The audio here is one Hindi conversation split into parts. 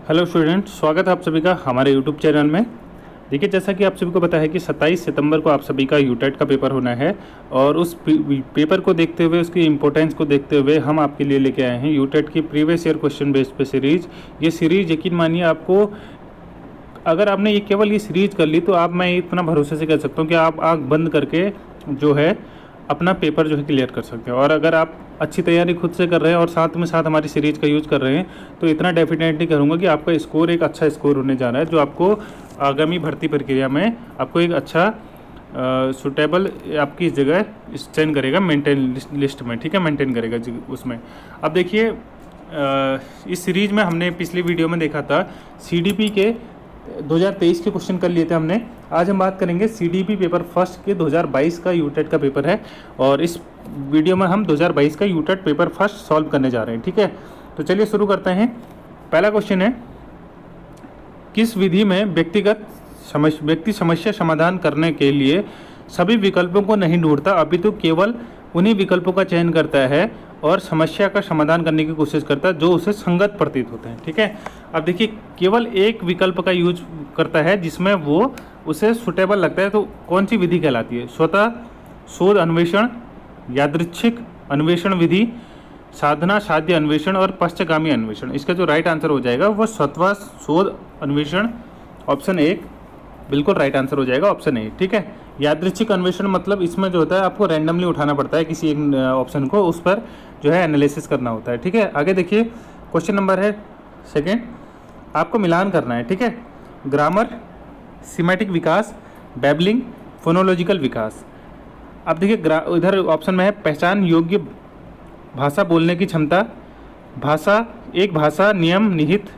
हेलो स्टूडेंट, स्वागत है आप सभी का हमारे यूट्यूब चैनल में। देखिए, जैसा कि आप सभी को पता है कि 27 सितंबर को आप सभी का यूटेट का पेपर होना है और उस पेपर को देखते हुए, उसकी इम्पोर्टेंस को देखते हुए हम आपके लिए लेके आए हैं यूटेट की प्रीवियस ईयर क्वेश्चन बेस्ड पे सीरीज़। ये सीरीज़ यकीन मानिए आपको, अगर आपने ये केवल ये सीरीज़ कर ली तो आप, मैं इतना भरोसे से कह सकता हूँ कि आप आँख बंद करके जो है अपना पेपर जो है क्लियर कर सकते हैं। और अगर आप अच्छी तैयारी खुद से कर रहे हैं और साथ में साथ हमारी सीरीज़ का यूज़ कर रहे हैं तो इतना डेफिनेटली करूँगा कि आपका स्कोर एक अच्छा स्कोर होने जा रहा है, जो आपको आगामी भर्ती प्रक्रिया में आपको एक अच्छा सूटेबल आपकी जगह स्टैंड करेगा मेंटेन लिस्ट में। ठीक है, मेंटेन करेगा उसमें। अब देखिए, इस सीरीज़ में हमने पिछली वीडियो में देखा था CDP के 2023 के क्वेश्चन कर लिए थे हमने। आज हम बात करेंगे CDP पेपर फर्स्ट के 2022 का यूटेट का पेपर है और इस वीडियो में हम 2022 का यूटेट पेपर फर्स्ट सॉल्व करने जा रहे हैं। ठीक है, तो चलिए शुरू करते हैं। पहला क्वेश्चन है, किस विधि में व्यक्ति समस्या समाधान करने के लिए सभी विकल्पों को नहीं ढूंढता अपितु केवल उन्हीं विकल्पों का चयन करता है और समस्या का समाधान करने की कोशिश करता है जो उसे संगत प्रतीत होते हैं। ठीक है, अब देखिए, केवल एक विकल्प का यूज करता है जिसमें वो उसे सुटेबल लगता है, तो कौन सी विधि कहलाती है? स्वतः शोध अन्वेषण, यादृच्छिक अन्वेषण विधि, साधना साध्य अन्वेषण और पश्चगामी अन्वेषण। इसका जो राइट आंसर हो जाएगा वो स्वतः शोध अन्वेषण, ऑप्शन 1 बिल्कुल राइट आंसर हो जाएगा, ऑप्शन 1। ठीक है, यादृच्छिक अन्वेषण मतलब इसमें जो होता है आपको रैंडमली उठाना पड़ता है किसी एक ऑप्शन को, उस पर जो है एनालिसिस करना होता है। ठीक है, आगे देखिए, क्वेश्चन नंबर है सेकेंड, आपको मिलान करना है। ठीक है, ग्रामर, सिमेटिक विकास, बैबलिंग, फोनोलॉजिकल विकास। अब देखिए, इधर ऑप्शन में है पहचान योग्य भाषा बोलने की क्षमता, भाषा एक भाषा नियम निहित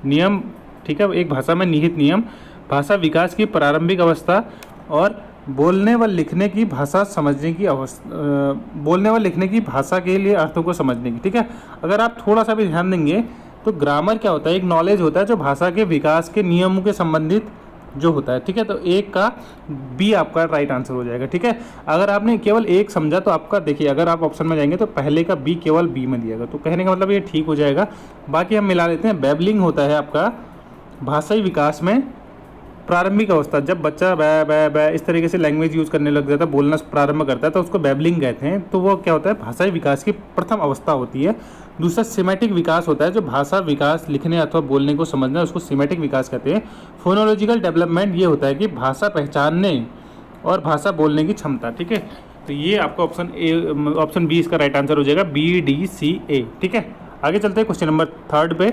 नियम। ठीक है, एक भाषा में निहित नियम, भाषा विकास की प्रारंभिक अवस्था और बोलने व लिखने की भाषा समझने की अवस्था, बोलने व लिखने की भाषा के लिए अर्थों को समझने की। ठीक है, अगर आप थोड़ा सा भी ध्यान देंगे तो ग्रामर क्या होता है? एक नॉलेज होता है जो भाषा के विकास के नियमों के संबंधित जो होता है। ठीक है, तो एक का बी आपका राइट आंसर हो जाएगा। ठीक है, अगर आपने केवल एक समझा तो आपका, देखिए अगर आप ऑप्शन में जाएंगे तो पहले का बी केवल बी में दिएगा, तो कहने का मतलब ये ठीक हो जाएगा। बाकी हम मिला लेते हैं। बैबलिंग होता है आपका भाषाई विकास में प्रारंभिक अवस्था, जब बच्चा बै इस तरीके से लैंग्वेज यूज़ करने लग जाता है, बोलना प्रारंभ करता है, तो उसको बैबलिंग कहते हैं। तो वो क्या होता है? भाषाई विकास की प्रथम अवस्था होती है। दूसरा सिमेटिक विकास होता है, जो भाषा विकास लिखने अथवा बोलने को समझना, उसको सिमेटिक विकास कहते हैं। फोनोलॉजिकल डेवलपमेंट ये होता है कि भाषा पहचानने और भाषा बोलने की क्षमता। ठीक है, तो ये आपका ऑप्शन बी इसका राइट आंसर हो जाएगा, BDCA। ठीक है, आगे चलते हैं क्वेश्चन नंबर थर्ड पे।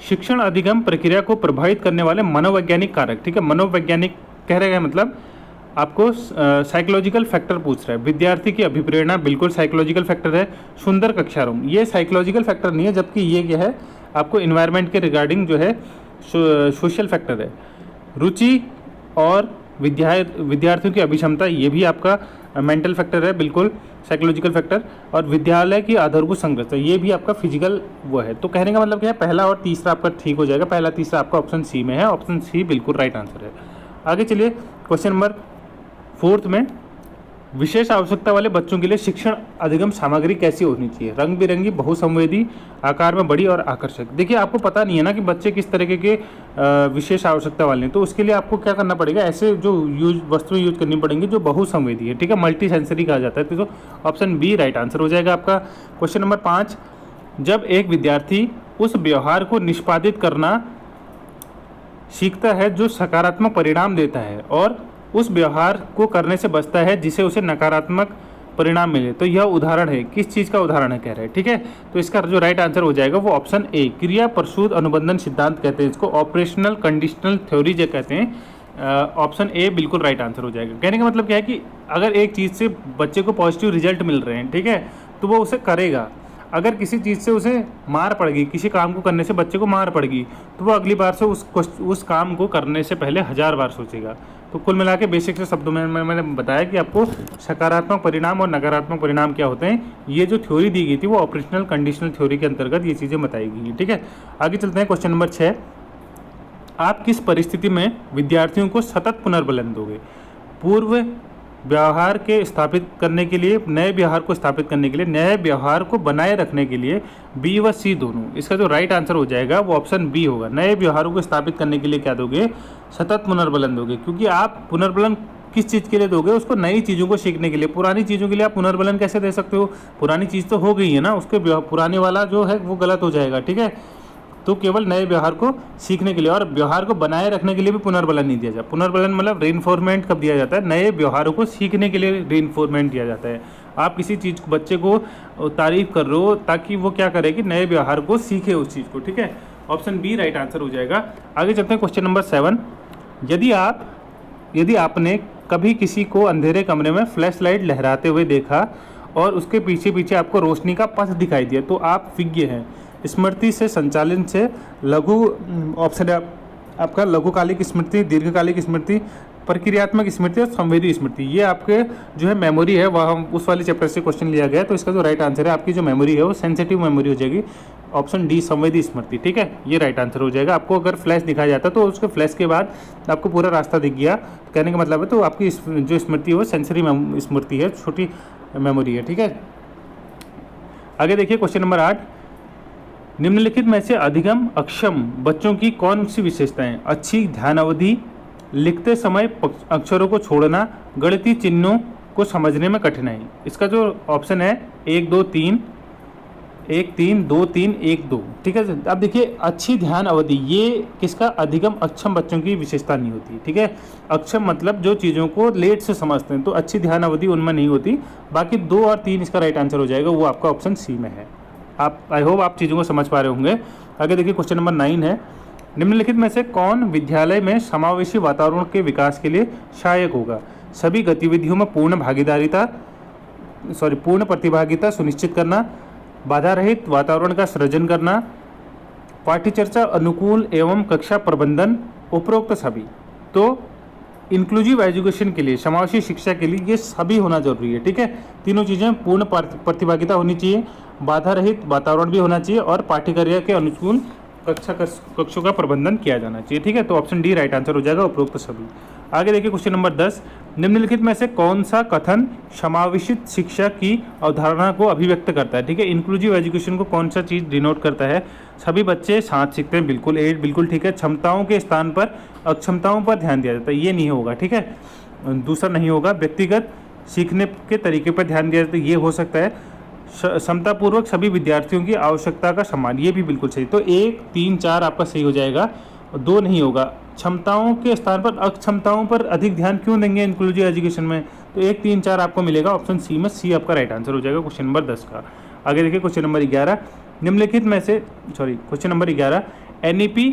शिक्षण अधिगम प्रक्रिया को प्रभावित करने वाले मनोवैज्ञानिक कारक। ठीक है, मनोवैज्ञानिक कह रहे हैं मतलब आपको साइकोलॉजिकल फैक्टर पूछ रहा है। विद्यार्थी की अभिप्रेरणा बिल्कुल साइकोलॉजिकल फैक्टर है। सुंदर कक्षा रूम, ये साइकोलॉजिकल फैक्टर नहीं है, जबकि ये क्या है आपको इन्वायरमेंट के रिगार्डिंग जो है सोशल फैक्टर है। रुचि और विद्यार्थियों की अभिक्षमता, ये भी आपका मेंटल फैक्टर है, बिल्कुल साइकोलॉजिकल फैक्टर। और विद्यालय की आधारभूत संरचना, ये भी आपका फिजिकल वो है। तो कहने का मतलब क्या है? पहला और तीसरा आपका ठीक हो जाएगा। पहला तीसरा आपका ऑप्शन सी में है, ऑप्शन सी बिल्कुल राइट आंसर है। आगे चलिए, क्वेश्चन नंबर फोर्थ में, विशेष आवश्यकता वाले बच्चों के लिए शिक्षण अधिगम सामग्री कैसी होनी चाहिए? रंग बिरंगी, बहुसंवेदी, आकार में बड़ी और आकर्षक। देखिए, आपको पता नहीं है ना कि बच्चे किस तरीके के विशेष आवश्यकता वाले हैं, तो उसके लिए आपको क्या करना पड़ेगा? ऐसे जो वस्तुएं यूज करनी पड़ेंगी जो बहुसंवेदी है। ठीक है, मल्टी सेंसरी कहा जाता है, तो ऑप्शन बी राइट आंसर हो जाएगा आपका। क्वेश्चन नंबर 5, जब एक विद्यार्थी उस व्यवहार को निष्पादित करना सीखता है जो सकारात्मक परिणाम देता है और उस व्यवहार को करने से बचता है जिसे उसे नकारात्मक परिणाम मिले, तो यह उदाहरण है, किस चीज़ का उदाहरण है कह रहे हैं? ठीक है, तो इसका जो राइट आंसर हो जाएगा वो ऑप्शन ए, क्रिया प्रसूत अनुबंधन सिद्धांत कहते हैं इसको, ऑपरेशनल कंडीशनल थ्योरी जो कहते हैं। ऑप्शन ए बिल्कुल राइट आंसर हो जाएगा। कहने का मतलब क्या है कि अगर एक चीज़ से बच्चे को पॉजिटिव रिजल्ट मिल रहे हैं, ठीक है, तो वो उसे करेगा। अगर किसी चीज़ से उसे मार पड़ेगी, किसी काम को करने से बच्चे को मार पड़ेगी, तो वो अगली बार से उस काम को करने से पहले 1000 बार सोचेगा। तो कुल मिला के बेसिक से शब्दों में मैंने बताया कि आपको सकारात्मक परिणाम और नकारात्मक परिणाम क्या होते हैं। ये जो थ्योरी दी गई थी वो ऑपरेशनल कंडीशनल थ्योरी के अंतर्गत ये चीज़ें बताई गई हैं। ठीक है, आगे चलते हैं। क्वेश्चन नंबर 6, आप किस परिस्थिति में विद्यार्थियों को सतत पुनर्बलन दोगे? पूर्व व्यवहार के स्थापित करने के लिए, नए व्यवहार को स्थापित करने के लिए, नए व्यवहार को बनाए रखने के लिए, बी व सी दोनों। इसका जो राइट आंसर हो जाएगा वो ऑप्शन बी होगा। नए व्यवहारों को स्थापित करने के लिए क्या दोगे? सतत पुनर्बलन दोगे, क्योंकि आप पुनर्बलन किस चीज़ के लिए दोगे? उसको नई चीज़ों को सीखने के लिए। पुरानी चीज़ों के लिए आप पुनर्बलन कैसे दे सकते हो? पुरानी चीज़ तो हो गई है ना, उसके पुराने वाला जो है वो गलत हो जाएगा, ठीक है। तो केवल नए व्यवहार को सीखने के लिए, और व्यवहार को बनाए रखने के लिए भी पुनर्बलन नहीं दिया जाता। पुनर्बलन मतलब रीइंफोर्समेंट कब दिया जाता है? नए व्यवहारों को सीखने के लिए रीइंफोर्समेंट दिया जाता है। आप किसी चीज़ को, बच्चे को तारीफ कर रहे हो ताकि वो क्या करे कि नए व्यवहार को सीखे उस चीज़ को, ठीक है। ऑप्शन बी राइट आंसर हो जाएगा। आगे चलते हैं क्वेश्चन नंबर 7। यदि आपने कभी किसी को अंधेरे कमरे में फ्लैश लाइट लहराते हुए देखा और उसके पीछे पीछे आपको रोशनी का पथ दिखाई दिया, तो आप विज्ञ हैं। स्मृति से संचालन से लघु, ऑप्शन है आपका लघुकालिक स्मृति, दीर्घकालिक स्मृति, प्रक्रियात्मक स्मृति और संवेदी स्मृति। ये आपके जो है मेमोरी है, वह हम उस वाले चैप्टर से क्वेश्चन लिया गया है। तो इसका जो राइट आंसर है, आपकी जो मेमोरी है वो सेंसिटिव मेमोरी हो जाएगी। ऑप्शन डी संवेदी स्मृति, ठीक है, ये राइट आंसर हो जाएगा। आपको अगर फ्लैश दिखाया जाता तो उसके फ्लैश के बाद आपको पूरा रास्ता दिख गया, तो कहने का मतलब है तो आपकी जो स्मृति है वो सेंसरी स्मृति है, छोटी मेमोरी है, ठीक है। आगे देखिए क्वेश्चन नंबर 8। निम्नलिखित में से अधिगम अक्षम बच्चों की कौन सी विशेषताएं? अच्छी ध्यान अवधि, लिखते समय अक्षरों को छोड़ना, गणितीय चिन्हों को समझने में कठिनाई। इसका जो ऑप्शन है 1 2 3, 1 3 2 3 1 2, ठीक है। अब देखिए अच्छी ध्यान अवधि, ये किसका? अधिगम अक्षम बच्चों की विशेषता नहीं होती, ठीक है। अक्षम मतलब जो चीज़ों को लेट से समझते हैं, तो अच्छी ध्यान अवधि उनमें नहीं होती। बाकी 2 और 3 इसका राइट आंसर हो जाएगा, वो आपका ऑप्शन सी में है। आप आई होप आप चीज़ों को समझ पा रहे होंगे। आगे देखिए क्वेश्चन नंबर 9 है। निम्नलिखित में से कौन विद्यालय में समावेशी वातावरण के विकास के लिए सहायक होगा? सभी गतिविधियों में पूर्ण प्रतिभागिता सुनिश्चित करना, बाधा रहित वातावरण का सृजन करना, पाठ्यचर्चा अनुकूल एवं कक्षा प्रबंधन, उपरोक्त सभी। तो इंक्लूसिव एजुकेशन के लिए, समावेशी शिक्षा के लिए ये सभी होना जरूरी है, ठीक है। तीनों चीज़ें, पूर्ण प्रतिभागिता होनी चाहिए, बाधा रहित वातावरण भी होना चाहिए और पाठ्यक्रम के अनुकूल कक्षों का प्रबंधन किया जाना चाहिए, ठीक है। तो ऑप्शन डी राइट आंसर हो जाएगा, उपरोक्त सभी। आगे देखिए क्वेश्चन नंबर 10। निम्नलिखित में से कौन सा कथन समावेशित शिक्षा की अवधारणा को अभिव्यक्त करता है? ठीक है, इंक्लूसिव एजुकेशन को कौन सा चीज़ डिनोट करता है? सभी बच्चे साथ सीखते हैं, बिल्कुल बिल्कुल ठीक है। क्षमताओं के स्थान पर अक्षमताओं पर ध्यान दिया जाता है, ये नहीं होगा, ठीक है। दूसरा नहीं होगा। व्यक्तिगत सीखने के तरीके पर ध्यान दिया जाता है, ये हो सकता है। समतापूर्वक सभी विद्यार्थियों की आवश्यकता का सम्मान, ये भी बिल्कुल सही। तो 1 3 4 आपका सही हो जाएगा, 2 नहीं होगा। क्षमताओं के स्थान पर अक्षमताओं पर अधिक ध्यान क्यों देंगे इंक्लूसिव एजुकेशन में? तो 1 3 4 आपको मिलेगा ऑप्शन सी में, सी आपका राइट आंसर हो जाएगा क्वेश्चन नंबर 10 का। आगे देखिए क्वेश्चन नंबर 11। निम्नलिखित में से क्वेश्चन नंबर 11, एनईपी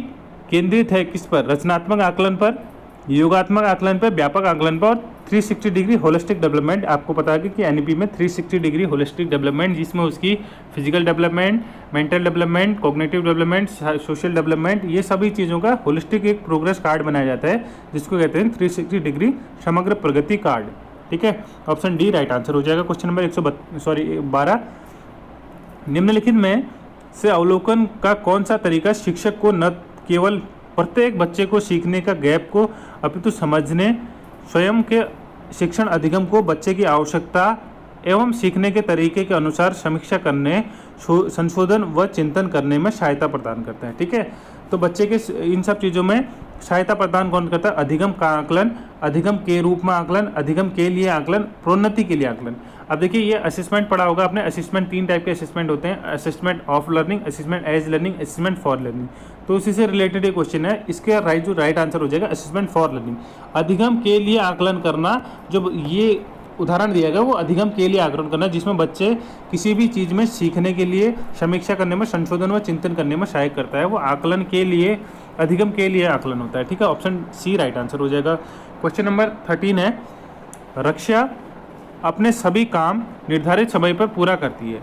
केंद्रित है किस पर? रचनात्मक आकलन पर, योगात्मक आकलन पर, व्यापक आकलन पर और 360 डिग्री होलिस्टिक डेवलपमेंट। आपको पता है कि एनईपी में 360 डिग्री होलिस्टिक डेवलपमेंट, जिसमें उसकी physical development, mental development, cognitive development, social development, ये सभी चीज़ों का होलिस्टिक एक प्रोग्रेस कार्ड बनाया जाता है, जिसको कहते हैं 360 डिग्री समग्र प्रगति कार्ड, ठीक है। ऑप्शन डी राइट आंसर हो जाएगा क्वेश्चन नंबर 12। निम्नलिखित में से अवलोकन का कौन सा तरीका शिक्षक को न केवल प्रत्येक बच्चे को सीखने का गैप को अपितु समझने, स्वयं के शिक्षण अधिगम को बच्चे की आवश्यकता एवं सीखने के तरीके के अनुसार समीक्षा करने, संशोधन व चिंतन करने में सहायता प्रदान करता है, ठीक है। तो बच्चे के इन सब चीज़ों में सहायता प्रदान कौन करता है? अधिगम का आकलन, अधिगम के रूप में आकलन, अधिगम के लिए आकलन, प्रोन्नति के लिए आकलन। अब देखिए ये असेसमेंट पढ़ा होगा आपने। असेसमेंट 3 टाइप के असेसमेंट होते हैं, assessment of learning, assessment as learning, assessment for learning. तो उसी से रिलेटेड एक क्वेश्चन है, इसके राइट आंसर हो जाएगा असेसमेंट फॉर लर्निंग। अधिगम के लिए आकलन करना, जो ये उदाहरण दिया गया वो अधिगम के लिए आकलन करना, जिसमें बच्चे किसी भी चीज़ में सीखने के लिए, समीक्षा करने में, संशोधन व चिंतन करने में सहायक करता है, वो आकलन के लिए, अधिगम के लिए आकलन होता है, ठीक है। ऑप्शन सी राइट आंसर हो जाएगा। क्वेश्चन नंबर 13 है, रक्षा अपने सभी काम निर्धारित समय पर पूरा करती है,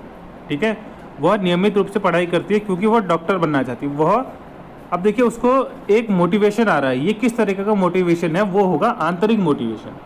ठीक है। वह नियमित रूप से पढ़ाई करती है क्योंकि वह डॉक्टर बनना चाहती है। वह, अब देखिए उसको एक मोटिवेशन आ रहा है, ये किस तरीके का मोटिवेशन है? वो होगा आंतरिक मोटिवेशन।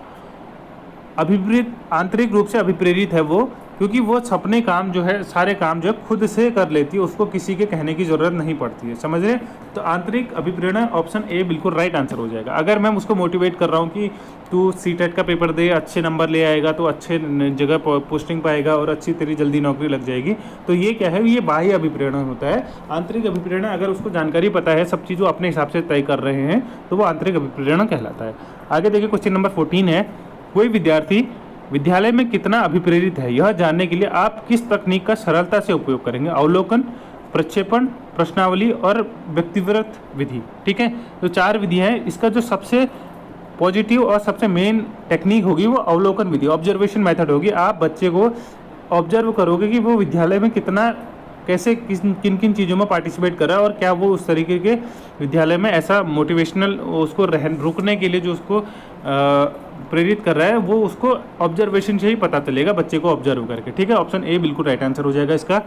आंतरिक रूप से अभिप्रेरित है वो, क्योंकि वो अपने काम जो है, सारे काम जो है खुद से कर लेती है, उसको किसी के कहने की ज़रूरत नहीं पड़ती है। समझ रहे? तो आंतरिक अभिप्रेरणा ऑप्शन ए बिल्कुल राइट आंसर हो जाएगा। अगर मैं उसको मोटिवेट कर रहा हूँ कि तू सीटेट का पेपर दे, अच्छे नंबर ले आएगा तो अच्छे जगह पोस्टिंग पाएगा और अच्छी तेरी जल्दी नौकरी लग जाएगी, तो ये क्या है, ये बाह्य अभिप्रेरणा होता है। आंतरिक अभिप्रेरणा अगर उसको जानकारी पता है, सब चीज़ वो अपने हिसाब से तय कर रहे हैं, तो वो आंतरिक अभिप्रेरणा कहलाता है। आगे देखिए क्वेश्चन नंबर 14 है, कोई विद्यार्थी विद्यालय में कितना अभिप्रेरित है, यह जानने के लिए आप किस तकनीक का सरलता से उपयोग करेंगे? अवलोकन, प्रक्षेपण, प्रश्नावली और व्यक्तिवृत्त विधि। ठीक है, तो 4 विधियाँ हैं। इसका जो सबसे पॉजिटिव और सबसे मेन टेक्निक होगी वो अवलोकन विधि, ऑब्जर्वेशन मेथड होगी। आप बच्चे को ऑब्जर्व करोगे कि वो विद्यालय में कितना, कैसे, किन किन चीज़ों में पार्टिसिपेट कर रहा है और क्या वो उस तरीके के विद्यालय में ऐसा मोटिवेशनल उसको रुकने के लिए जो उसको प्रेरित कर रहा है, वो उसको ऑब्जर्वेशन से ही पता चलेगा, बच्चे को ऑब्जर्व करके। ठीक है, ऑप्शन ए बिल्कुल राइट आंसर हो जाएगा इसका।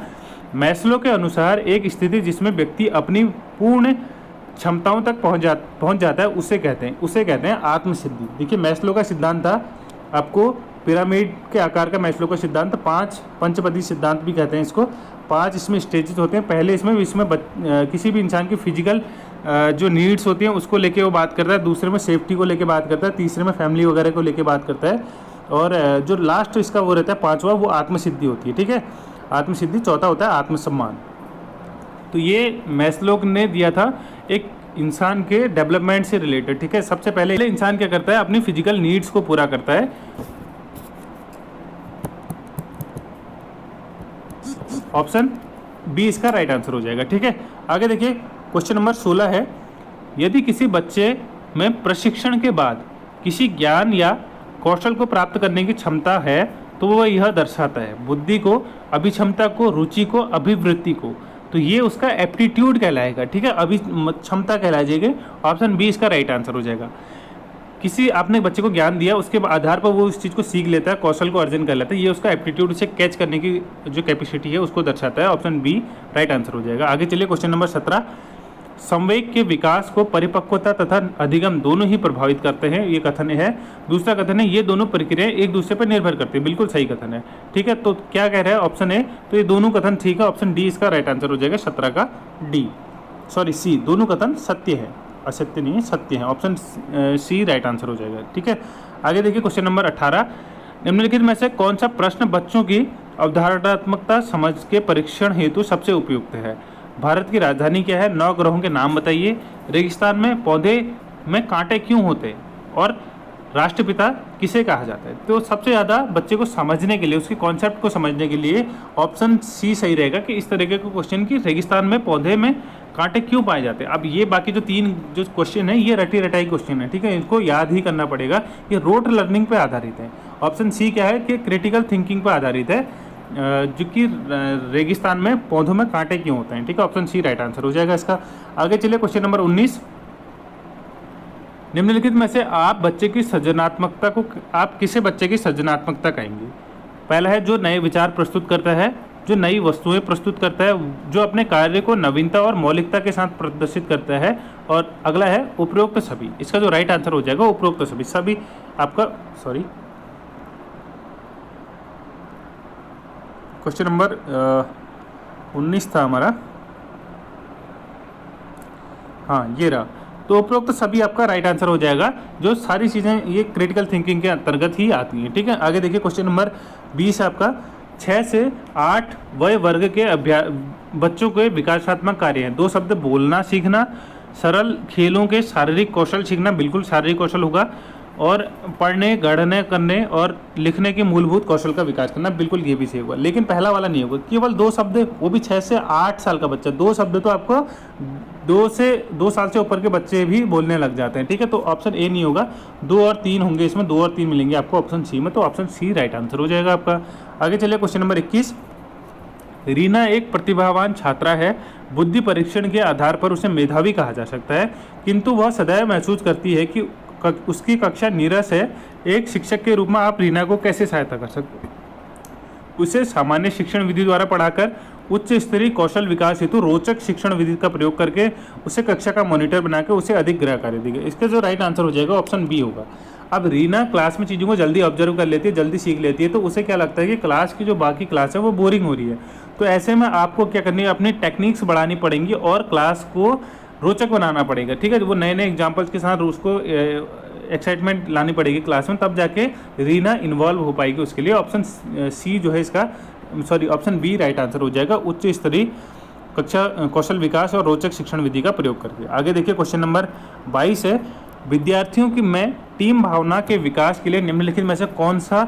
मैस्लो के अनुसार एक स्थिति जिसमें व्यक्ति अपनी पूर्ण क्षमताओं तक पहुंच जाता है, उसे कहते हैं आत्मसिद्धि। देखिए मैस्लो का सिद्धांत था, आपको पिरामिड के आकार का मैस्लो का सिद्धांत, 5 पंचपदी सिद्धांत भी कहते हैं इसको। 5 इसमें स्टेजेस होते हैं। पहले इसमें किसी भी इंसान की फिजिकल जो नीड्स होती हैं उसको लेके वो बात करता है, दूसरे में सेफ्टी को लेके बात करता है, तीसरे में फैमिली वगैरह को लेके बात करता है, और जो लास्ट इसका वो रहता है 5वां, वो आत्मसिद्धि होती है। ठीक है, आत्मसिद्धि। चौथा होता है आत्मसम्मान। तो ये मैस्लो ने दिया था एक इंसान के डेवलपमेंट से रिलेटेड। ठीक है, सबसे पहले इंसान क्या करता है, अपनी फिजिकल नीड्स को पूरा करता है। ऑप्शन बी इसका राइट आंसर हो जाएगा। ठीक है, आगे देखिए क्वेश्चन नंबर 16 है, यदि किसी बच्चे में प्रशिक्षण के बाद किसी ज्ञान या कौशल को प्राप्त करने की क्षमता है तो वह यह दर्शाता है बुद्धि को, अभिक्षमता को, रुचि को, अभिवृत्ति को, तो ये उसका एप्टीट्यूड कहलाएगा। ठीक है, क्षमता कहलाएगी। ऑप्शन बी इसका राइट आंसर हो जाएगा। किसी आपने बच्चे को ज्ञान दिया, उसके आधार पर वो उस चीज़ को सीख लेता है, कौशल को अर्जन कर लेता है, ये उसका एप्टीट्यूड, उसे कैच करने की जो कैपेसिटी है उसको दर्शाता है। ऑप्शन बी राइट आंसर हो जाएगा। आगे चलिए क्वेश्चन नंबर 17, संवेग के विकास को परिपक्वता तथा अधिगम दोनों ही प्रभावित करते हैं, ये कथन है। दूसरा कथन है, ये दोनों प्रक्रियाएं एक दूसरे पर निर्भर करती है, बिल्कुल सही कथन है। ठीक है, तो क्या कह रहा है ऑप्शन ए, तो ये दोनों कथन ठीक है। ऑप्शन डी इसका राइट आंसर हो जाएगा, 17 का सी, दोनों कथन सत्य है, असत्य नहीं है, सत्य है। ऑप्शन सी राइट आंसर हो जाएगा। ठीक है, आगे देखिए क्वेश्चन नंबर 18, निम्नलिखित में से कौन सा प्रश्न बच्चों की अवधारणात्मकता समझ के परीक्षण हेतु सबसे उपयुक्त है? भारत की राजधानी क्या है? 9 ग्रहों के नाम बताइए। रेगिस्तान में पौधे में कांटे क्यों होते हैं? और राष्ट्रपिता किसे कहा जाता है? तो सबसे ज़्यादा बच्चे को समझने के लिए, उसके कॉन्सेप्ट को समझने के लिए ऑप्शन सी सही रहेगा कि इस तरीके के क्वेश्चन की रेगिस्तान में पौधे में कांटे क्यों पाए जाते हैं। अब ये बाकी जो 3 जो क्वेश्चन है ये रटी रटाई क्वेश्चन है। ठीक है, इनको याद ही करना पड़ेगा, ये रोट लर्निंग पे आधारित है। ऑप्शन सी क्या है कि क्रिटिकल थिंकिंग पर आधारित है, जो कि रेगिस्तान में पौधों में कांटे क्यों होते हैं। ठीक है, ऑप्शन सी राइट आंसर हो जाएगा इसका। आगे चलिए क्वेश्चन नंबर 19, निम्नलिखित में से आप बच्चे की सृजनात्मकता को, आप किसे बच्चे की सृजनात्मकता कहेंगे? पहला है जो नए विचार प्रस्तुत करता है, जो नई वस्तुएं प्रस्तुत करता है, जो अपने कार्य को नवीनता और मौलिकता के साथ प्रदर्शित करता है, और अगला है उपरोक्त सभी। इसका जो राइट आंसर हो जाएगा उपरोक्त सभी। सभी आपका क्वेश्चन नंबर 19 था हमारा, हाँ ये रहा। तो उपरोक्त सभी आपका राइट आंसर हो जाएगा। जो सारी चीज़ें ये क्रिटिकल थिंकिंग के अंतर्गत ही आती हैं। ठीक है, आगे देखिए क्वेश्चन नंबर 20 आपका, 6 से 8 वय वर्ग के बच्चों के विकासात्मक कार्य हैं। 2 शब्द, बोलना सीखना, सरल खेलों के शारीरिक कौशल सीखना, बिल्कुल शारीरिक कौशल होगा, और पढ़ने, गढ़ने करने और लिखने के मूलभूत कौशल का विकास करना, बिल्कुल ये भी सही होगा। लेकिन पहला वाला नहीं होगा, केवल 2 शब्द, वो भी 6 से 8 साल का बच्चा। 2 शब्द तो आपको 2 साल से ऊपर के बच्चे भी बोलने लग जाते हैं। ठीक है, तो ऑप्शन ए नहीं होगा, 2 और 3 होंगे इसमें, 2 और 3 मिलेंगे आपको ऑप्शन सी में, तो ऑप्शन सी राइट आंसर हो जाएगा आपका। आगे चलिए क्वेश्चन नंबर 21, रीना एक प्रतिभावान छात्रा है। बुद्धि परीक्षण के आधार पर उसे मेधावी कहा जा सकता है, किंतु वह सदैव महसूस करती है कि उसकी कक्षा नीरस है। एक शिक्षक के रूप में आप रीना को कैसे सहायता कर सकते हैं? उसे सामान्य शिक्षण विधि द्वारा पढ़ाकर उच्च स्तरीय कौशल विकास हेतु रोचक शिक्षण विधि का प्रयोग करके उसे कक्षा का मॉनिटर बनाकर उसे अधिक गृह कार्य देगा। इसका जो राइट आंसर हो जाएगा ऑप्शन बी होगा। अब रीना क्लास में चीज़ों को जल्दी ऑब्जर्व कर लेती है, जल्दी सीख लेती है, तो उसे क्या लगता है कि क्लास की जो बाकी क्लास है वो बोरिंग हो रही है। तो ऐसे में आपको क्या करनी है, अपनी टेक्निक्स बढ़ानी पड़ेंगी और क्लास को रोचक बनाना पड़ेगा। ठीक है, वो नए नए एग्जाम्पल्स के साथ उसको एक्साइटमेंट लानी पड़ेगी क्लास में, तब जाके रीना इन्वॉल्व हो पाएगी। उसके लिए ऑप्शन सी जो है इसका, sorry option B right answer हो जाएगा, उच्च स्तरीय कक्षा कौशल विकास और रोचक शिक्षण विधि का प्रयोग करके। आगे देखिए क्वेश्चन नंबर 22 है, विद्यार्थियों की में टीम भावना के विकास के लिए निम्नलिखित में से कौन सा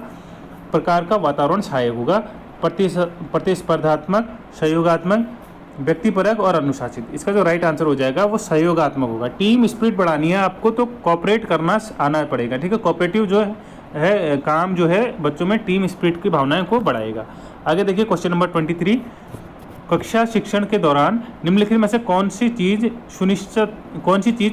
प्रकार का वातावरण सहायक होगा? प्रतिस्पर्धात्मक, सहयोगात्मक, व्यक्तिपरक और अनुशासित। इसका जो राइट आंसर हो जाएगा वो सहयोगात्मक होगा। टीम स्पिरिट बढ़ानी है आपको तो कोऑपरेट करना आना पड़ेगा। ठीक है, कोऑपरेटिव जो है काम जो है बच्चों में टीम स्पिरिट की भावनाएं को बढ़ाएगा। आगे देखिए क्वेश्चन नंबर 23, कक्षा शिक्षण के दौरान निम्नलिखित में से कौन सी चीज़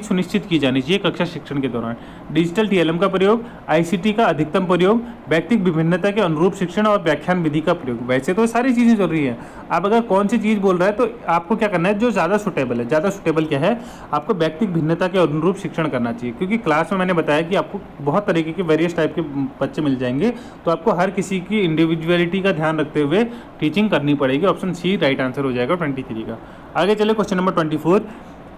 सुनिश्चित की जानी चाहिए कक्षा शिक्षण के दौरान? डिजिटल टीएलएम का प्रयोग, आईसीटी का अधिकतम प्रयोग, व्यक्तिगत विभिन्नता के अनुरूप शिक्षण और व्याख्यान विधि का प्रयोग। वैसे तो सारी चीज़ें जरूरी है, आप अगर कौन सी चीज़ बोल रहा है तो आपको क्या करना है, जो ज़्यादा सुटेबल है। ज़्यादा सुटेबल क्या है, आपको व्यक्तिगत भिन्नता के अनुरूप शिक्षण करना चाहिए, क्योंकि क्लास में मैंने बताया कि आपको बहुत तरीके के वेरियस टाइप के बच्चे मिल जाएंगे, तो आपको हर किसी की इंडिविजुअलिटी का ध्यान रखते हुए टीचिंग करनी पड़ेगी। ऑप्शन सी राइट आंसर हो जाएगा 23 का। आगे चले क्वेश्चन नंबर 24,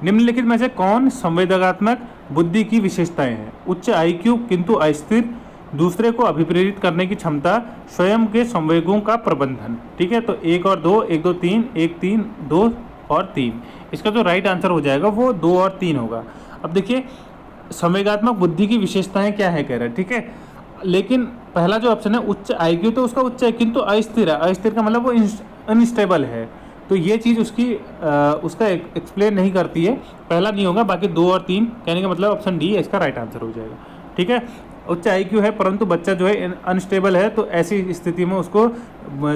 निम्नलिखित में से कौन संवेदनात्मक बुद्धि की विशेषताएं हैं? उच्च आईक्यू किंतु अस्थिर, दूसरे को अभिप्रेरित करने की क्षमता, स्वयं के संवेगों का प्रबंधन। ठीक है, तो 1 और 2, 1 2 3, 1 3 2 और 3। इसका जो राइट आंसर हो जाएगा वो 2 और 3 होगा। अब देखिए संवेगात्मक बुद्धि की विशेषताएं क्या है कह रहे हैं। ठीक है, लेकिन पहला जो ऑप्शन है उच्च आईक्यू, तो उसका उच्च है किंतु अस्थिर है। अस्थिर का मतलब वो अनस्टेबल है, तो ये चीज़ उसका एक्सप्लेन नहीं करती है, पहला नहीं होगा। बाकी 2 और 3 कहने का मतलब ऑप्शन डी इसका राइट आंसर हो जाएगा। ठीक है, उच्च आईक्यू है परंतु बच्चा जो है अनस्टेबल है, तो ऐसी स्थिति में उसको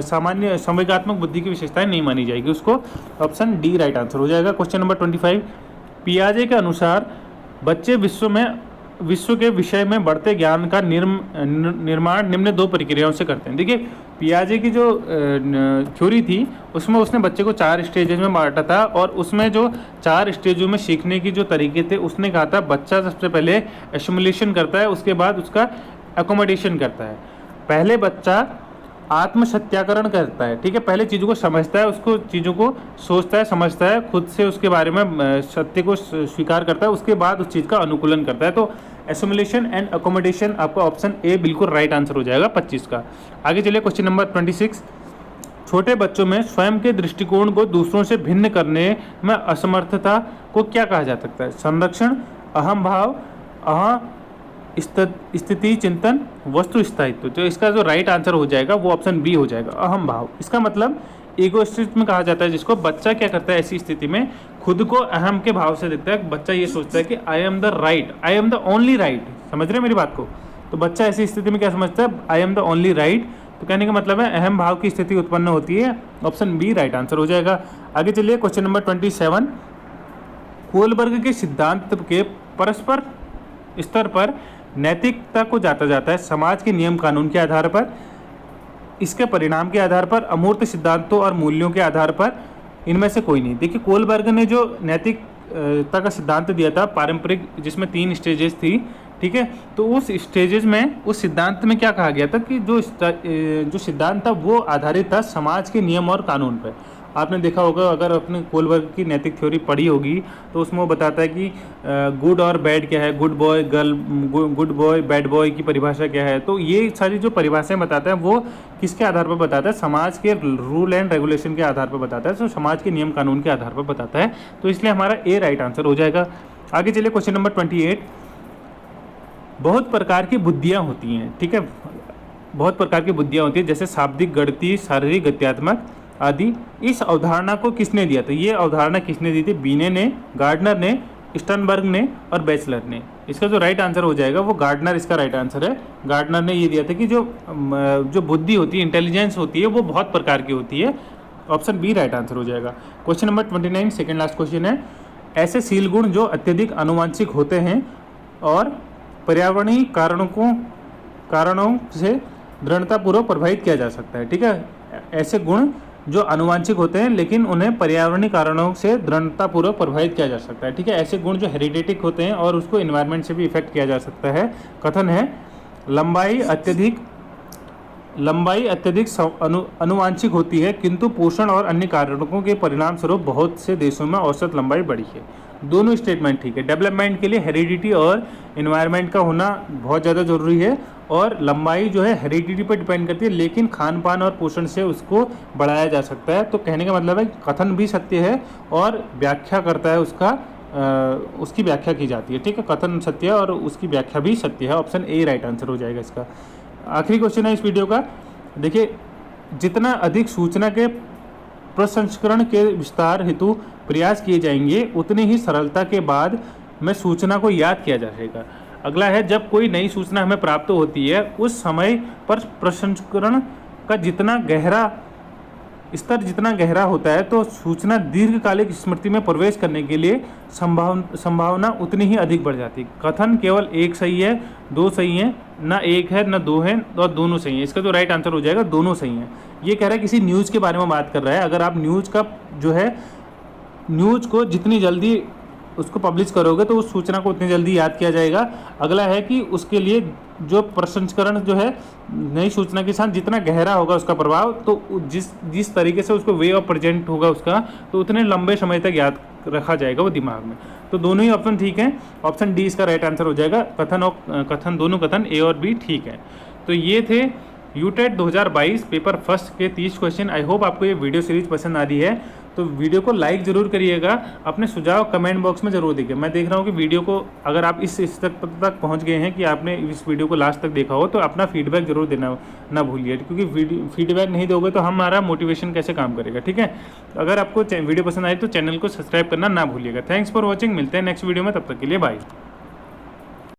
सामान्य संवेगात्मक बुद्धि की विशेषताएं नहीं मानी जाएगी, उसको ऑप्शन डी राइट आंसर हो जाएगा। क्वेश्चन नंबर 25, पियाजे के अनुसार बच्चे विश्व के विषय में बढ़ते ज्ञान का निर्माण निम्न 2 प्रक्रियाओं से करते हैं। देखिए पियाजे की जो थ्योरी थी उसमें उसने बच्चे को 4 स्टेजेस में बांटा था, और उसमें जो 4 स्टेजों में सीखने की जो तरीके थे उसने कहा था बच्चा सबसे पहले एसिमुलेशन करता है, उसके बाद उसका एकोमोडेशन करता है। पहले बच्चा आत्म सत्याकरण करता है। ठीक है, पहले चीज़ों को समझता है, उसको चीज़ों को सोचता है, समझता है, खुद से उसके बारे में सत्य को स्वीकार करता है, उसके बाद उस चीज़ का अनुकूलन करता है। तो एसोमिलेशन एंड अकोमोडेशन आपका ऑप्शन ए बिल्कुल राइट आंसर हो जाएगा 25 का। आगे चलिए क्वेश्चन नंबर 26, छोटे बच्चों में स्वयं के दृष्टिकोण को दूसरों से भिन्न करने में असमर्थता को क्या कहा जा सकता है? संरक्षण, अहम भाव, स्थिति चिंतन, वस्तु स्थायित्व। तो इसका जो राइट आंसर हो जाएगा वो ऑप्शन बी हो जाएगा, अहम भाव। इसका मतलब ईगोइस्टिज्म कहा जाता है जिसको, बच्चा क्या करता है ऐसी स्थिति में खुद को अहम के भाव से देखता है। बच्चा ये सोचता है कि I am the right, I am the only right. समझ रहे हैं मेरी बात को? तो बच्चा ऐसी स्थिति में क्या समझता है, I am the only right. तो कहने का मतलब है अहम भाव की स्थिति उत्पन्न होती है, ऑप्शन बी राइट आंसर हो जाएगा। आगे चलिए क्वेश्चन नंबर 27, कोलबर्ग के सिद्धांत के परस्पर स्तर पर नैतिकता को जाता जाता है समाज के नियम कानून के आधार पर, इसके परिणाम के आधार पर, अमूर्त सिद्धांतों और मूल्यों के आधार पर, इनमें से कोई नहीं। देखिए कोलबर्ग ने जो नैतिकता का सिद्धांत दिया था पारंपरिक, जिसमें 3 स्टेजेस थी। ठीक है, तो उस स्टेजेस में, उस सिद्धांत में क्या कहा गया था कि जो सिद्धांत था वो आधारित था समाज के नियम और कानून पर। आपने देखा होगा, अगर आपने कोलबर्ग की नैतिक थ्योरी पढ़ी होगी तो उसमें वो बताता है कि गुड और बैड क्या है, good boy girl, good boy bad boy की परिभाषा क्या है। तो ये सारी जो परिभाषाएं बताता है वो किसके आधार पर बताता है, समाज के रूल एंड रेगुलेशन के आधार पर बताता है, तो समाज के नियम कानून के आधार पर बताता है। तो इसलिए हमारा ए राइट आंसर हो जाएगा। आगे चलिए क्वेश्चन नंबर 28, बहुत प्रकार की बुद्धियाँ होती हैं। ठीक है, बहुत प्रकार की बुद्धियाँ होती हैं, जैसे शाब्दिक, गणितीय, शारीरिक, गत्यात्मक आदि। इस अवधारणा को किसने दिया था? ये अवधारणा किसने दी थी? बीने ने, गार्डनर ने, स्टर्नबर्ग ने और बैचलर ने। इसका जो राइट आंसर हो जाएगा वो गार्डनर इसका राइट आंसर है। गार्डनर ने ये दिया था कि जो बुद्धि होती है, इंटेलिजेंस होती है, वो बहुत प्रकार की होती है, ऑप्शन बी राइट आंसर हो जाएगा। Question number 29 second last question है, ऐसे शील गुण जो अत्यधिक आनुवंशिक होते हैं और पर्यावरणीय कारणों से दृढ़तापूर्वक प्रभावित किया जा सकता है। ठीक है, ऐसे गुण जो आनुवांशिक होते हैं लेकिन उन्हें पर्यावरणीय कारणों से दृढ़तापूर्वक प्रभावित किया जा सकता है। ठीक है, ऐसे गुण जो हेरिडेटिक होते हैं और उसको इन्वायरमेंट से भी इफेक्ट किया जा सकता है। कथन है लंबाई अत्यधिक अनुवांशिक होती है, किंतु पोषण और अन्य कारणों के परिणाम स्वरूप बहुत से देशों में औसत लंबाई बढ़ी है। दोनों स्टेटमेंट ठीक है। डेवलपमेंट के लिए हेरिडिटी और इन्वायरमेंट का होना बहुत ज़्यादा जरूरी है, और लंबाई जो है हेरिडिटी पर डिपेंड करती है, लेकिन खान पान और पोषण से उसको बढ़ाया जा सकता है। तो कहने का मतलब है कथन भी सत्य है और व्याख्या करता है उसकी व्याख्या की जाती है। ठीक है, कथन सत्य है और उसकी व्याख्या भी सत्य है। ऑप्शन ए राइट आंसर हो जाएगा इसका। आखिरी क्वेश्चन है इस वीडियो का, देखिए, जितना अधिक सूचना के प्रसंस्करण के विस्तार हेतु प्रयास किए जाएंगे उतनी ही सरलता के बाद में सूचना को याद किया जाएगा। अगला है जब कोई नई सूचना हमें प्राप्त होती है उस समय पर प्रसंस्करण का स्तर जितना गहरा होता है तो सूचना दीर्घकालिक स्मृति में प्रवेश करने के लिए संभावना उतनी ही अधिक बढ़ जाती है। कथन केवल एक सही है, दो सही है, ना एक है ना दो है, और दोनों सही है। इसका जो राइट आंसर हो जाएगा दोनों सही है। ये कह रहा है किसी न्यूज़ के बारे में बात कर रहा है। अगर आप न्यूज़ को जितनी जल्दी उसको पब्लिश करोगे तो उस सूचना को उतनी जल्दी याद किया जाएगा। अगला है कि उसके लिए जो प्रसंस्करण जो है नई सूचना के साथ जितना गहरा होगा उसका प्रभाव, तो जिस तरीके से उसको वे ऑफ प्रेजेंट होगा उसका, तो उतने लंबे समय तक याद रखा जाएगा वो दिमाग में। तो दोनों ही ऑप्शन ठीक हैं। ऑप्शन डी इसका राइट आंसर हो जाएगा। दोनों कथन ए और बी ठीक है। तो ये थे यूटेट 2022 पेपर फर्स्ट के 30 क्वेश्चन। आई होप आपको ये वीडियो सीरीज पसंद आ रही है, तो वीडियो को लाइक ज़रूर करिएगा। अपने सुझाव कमेंट बॉक्स में ज़रूर दीजिए। मैं देख रहा हूँ कि वीडियो को अगर आप इस तक पहुँच गए हैं कि आपने इस वीडियो को लास्ट तक देखा हो, तो अपना फीडबैक ज़रूर देना ना भूलिए, क्योंकि फीडबैक नहीं दोगे तो हमारा मोटिवेशन कैसे काम करेगा। ठीक है, अगर आपको वीडियो पसंद आए तो चैनल को सब्सक्राइब करना ना भूलिएगा। Thanks for watching. मिलते हैं नेक्स्ट वीडियो में, तब तक के लिए बाय।